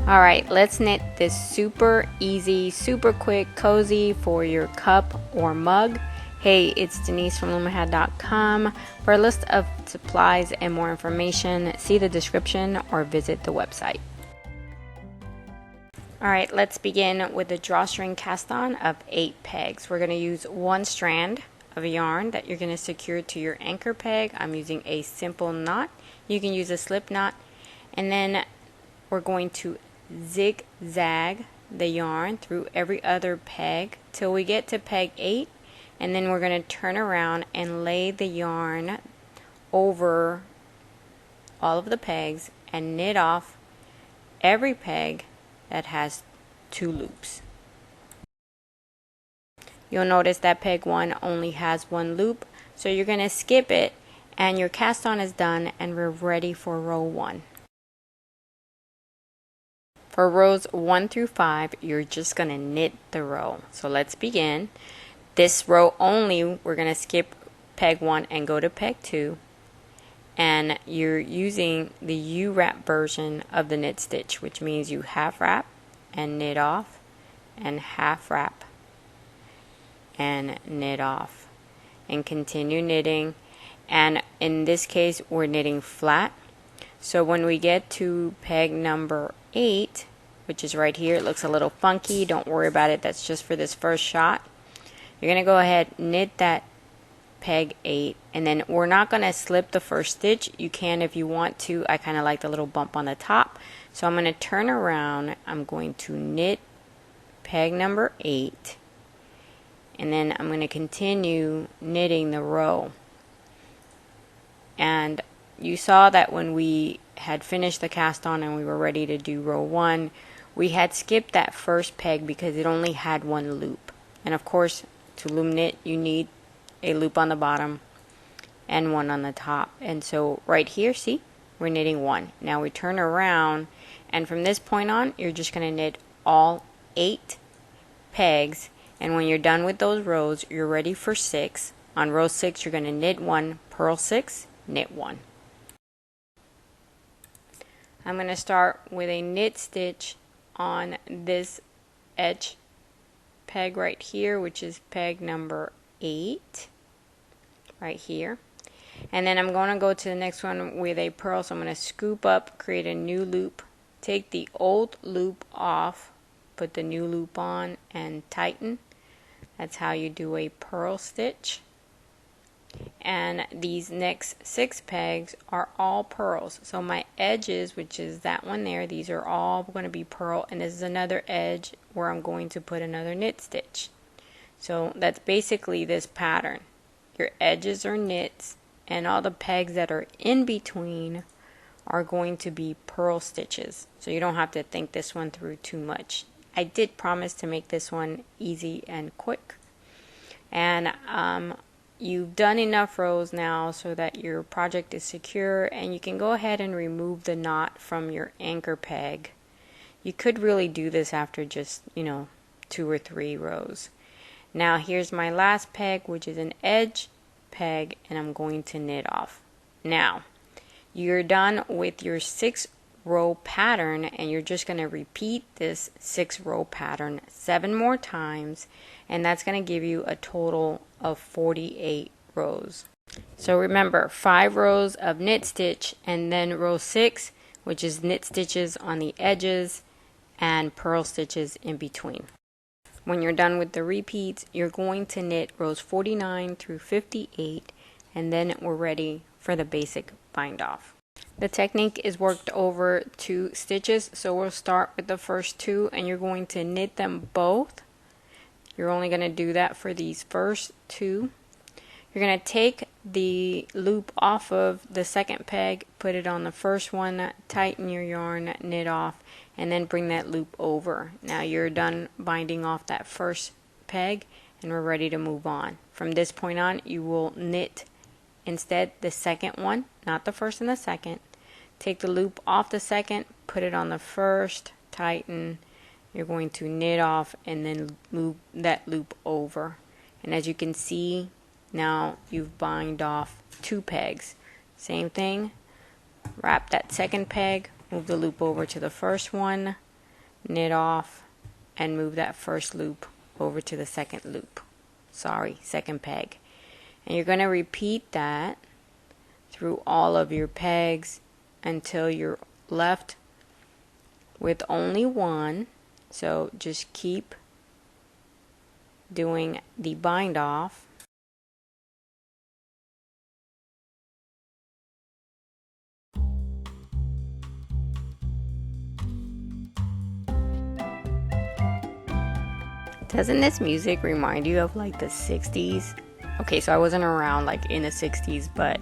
Alright, let's knit this super easy, super quick cozy for your cup or mug. Hey, it's Denise from LoomaHat.com. For a list of supplies and more information, see the description or visit the website. Alright, let's begin with the drawstring cast on of 8 pegs. We're going to use one strand of yarn that you're going to secure to your anchor peg. I'm using a simple knot. You can use a slip knot. And then we're going to zigzag the yarn through every other peg till we get to peg 8, and then we're going to turn around and lay the yarn over all of the pegs and knit off every peg that has 2 loops. You'll notice that peg 1 only has 1 loop, so you're going to skip it and your cast on is done and we're ready for row 1. For rows 1 through 5, you're just going to knit the row. So let's begin. This row only, we're going to skip peg 1 and go to peg 2. And you're using the U-wrap version of the knit stitch, which means you half wrap and knit off, and half wrap and knit off, and continue knitting. And in this case, we're knitting flat. So when we get to peg number 8, which is right here, it looks a little funky. Don't worry about it. That's just for this first shot. You're going to go ahead, knit that peg 8, and then we're not going to slip the first stitch. You can if you want to. I kind of like the little bump on the top. So I'm going to turn around. I'm going to knit peg number 8, and then I'm going to continue knitting the row. And you saw that when we had finished the cast on and we were ready to do row 1, we had skipped that first peg because it only had 1 loop. And of course, to loom knit, you need a loop on the bottom and 1 on the top. And so right here, see, we're knitting 1. Now we turn around, and from this point on, you're just going to knit all 8 pegs. And when you're done with those rows, you're ready for 6. On row 6, you're going to knit 1, purl 6, knit 1. I'm going to start with a knit stitch on this edge peg right here, which is peg number 8 right here. And then I'm going to go to the next one with a purl. So I'm going to scoop up, create a new loop, take the old loop off, put the new loop on, and tighten. That's how you do a purl stitch. And these next 6 pegs are all purls. So my edges, which is that one there, these are all going to be purl, and this is another edge where I'm going to put another knit stitch. So that's basically this pattern. Your edges are knits, and all the pegs that are in between are going to be purl stitches. So you don't have to think this one through too much. I did promise to make this one easy and quick. And you've done enough rows now so that your project is secure, and you can go ahead and remove the knot from your anchor peg. You could really do this after just, 2 or 3 rows. Now here's my last peg, which is an edge peg, and I'm going to knit off. Now you're done with your 6-row pattern, and you're just going to repeat this 6-row pattern 7 more times, and that's going to give you a total of 48 rows. So remember, 5 rows of knit stitch, and then row 6, which is knit stitches on the edges and purl stitches in between. When you're done with the repeats, you're going to knit rows 49 through 58, and then we're ready for the basic bind off. The technique is worked over 2 stitches, so we'll start with the first 2, and you're going to knit them both. You're only going to do that for these first 2. You're going to take the loop off of the second peg, put it on the first one, tighten your yarn, knit off, and then bring that loop over. Now you're done binding off that first peg, and we're ready to move on. From this point on, you will knit instead the second one, not the first and the second. Take the loop off the second, put it on the first, tighten. You're going to knit off and then move that loop over. And as you can see, now you've bind off 2 pegs. Same thing, wrap that second peg, move the loop over to the first one, knit off and move that first loop over to the second loop. Second peg. And you're going to repeat that through all of your pegs until you're left with only one. So just keep doing the bind off. Doesn't this music remind you of like the 60s? Okay, so I wasn't around like in the 60s, but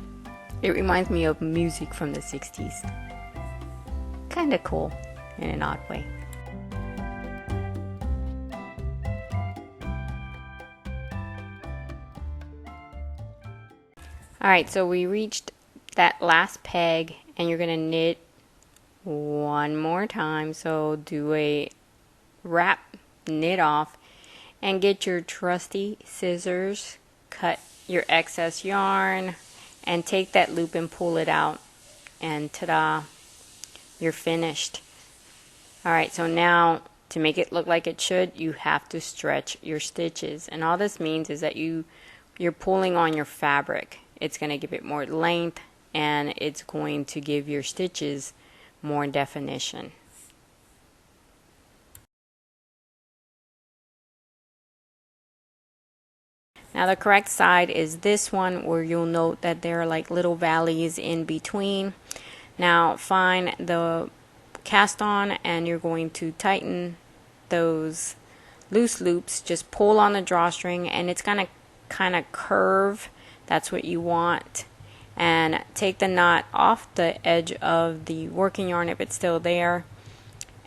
it reminds me of music from the 60s. Kinda cool in an odd way. Alright, so we reached that last peg and you're gonna knit one more time. So do a wrap, knit off, and get your trusty scissors, cut your excess yarn, and take that loop and pull it out, and ta-da, you're finished. Alright, so now to make it look like it should, you have to stretch your stitches, and all this means is that you're pulling on your fabric. It's going to give it more length, and it's going to give your stitches more definition. Now the correct side is this one, where you'll note that there are like little valleys in between. Now find the cast on and you're going to tighten those loose loops. Just pull on the drawstring and it's going to kind of curve. That's what you want. And take the knot off the edge of the working yarn if it's still there,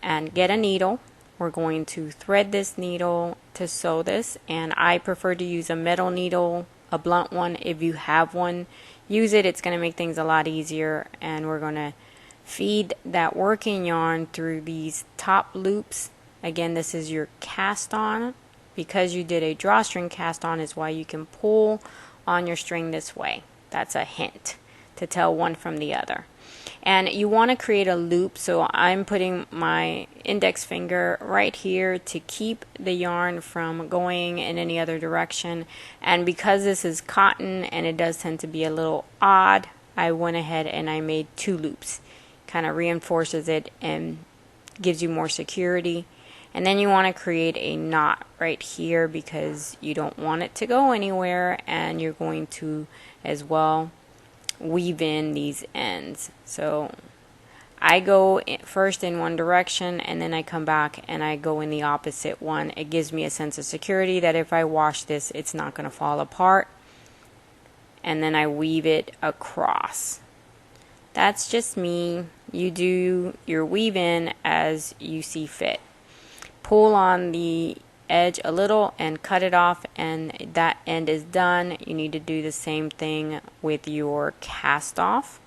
and get a needle. We're going to thread this needle to sew this, and I prefer to use a metal needle, a blunt one. If you have one, use it. It's going to make things a lot easier. And we're going to feed that working yarn through these top loops. Again, this is your cast on. Because you did a drawstring cast on is why you can pull on your string this way. That's a hint to tell one from the other. And you want to create a loop, so I'm putting my index finger right here to keep the yarn from going in any other direction. And because this is cotton and it does tend to be a little odd, I went ahead and I made 2 loops. Kind of reinforces it and gives you more security. And then you want to create a knot right here because you don't want it to go anywhere, and you're going to as well weave in these ends. So I go first in one direction and then I come back and I go in the opposite one. It gives me a sense of security that if I wash this, it's not going to fall apart. And then I weave it across. That's just me. You do your weave in as you see fit. Pull on the edge a little and cut it off, and that end is done. You need to do the same thing with your cast off,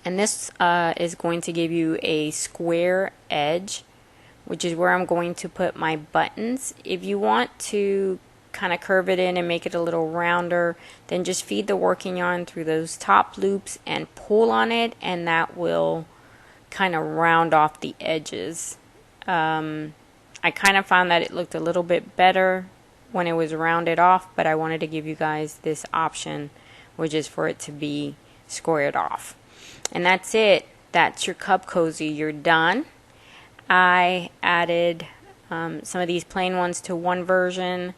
and this is going to give you a square edge, which is where I'm going to put my buttons. If you want to kind of curve it in and make it a little rounder, then just feed the working yarn through those top loops and pull on it, and that will kind of round off the edges. I kind of found that it looked a little bit better when it was rounded off, but I wanted to give you guys this option, which is for it to be squared off. And that's it. That's your cup cozy. You're done. I added some of these plain ones to one version,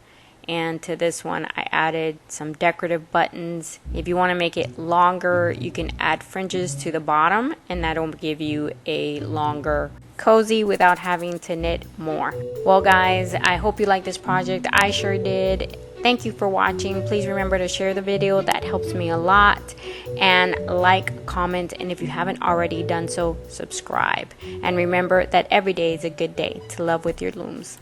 and to this one I added some decorative buttons. If you want to make it longer, you can add fringes to the bottom, and that'll give you a longer cozy without having to knit more. Well guys, I hope you like this project. I sure did. Thank you for watching. Please remember to share the video. That helps me a lot. And like, comment, and if you haven't already done so, subscribe. And remember that every day is a good day to love with your looms.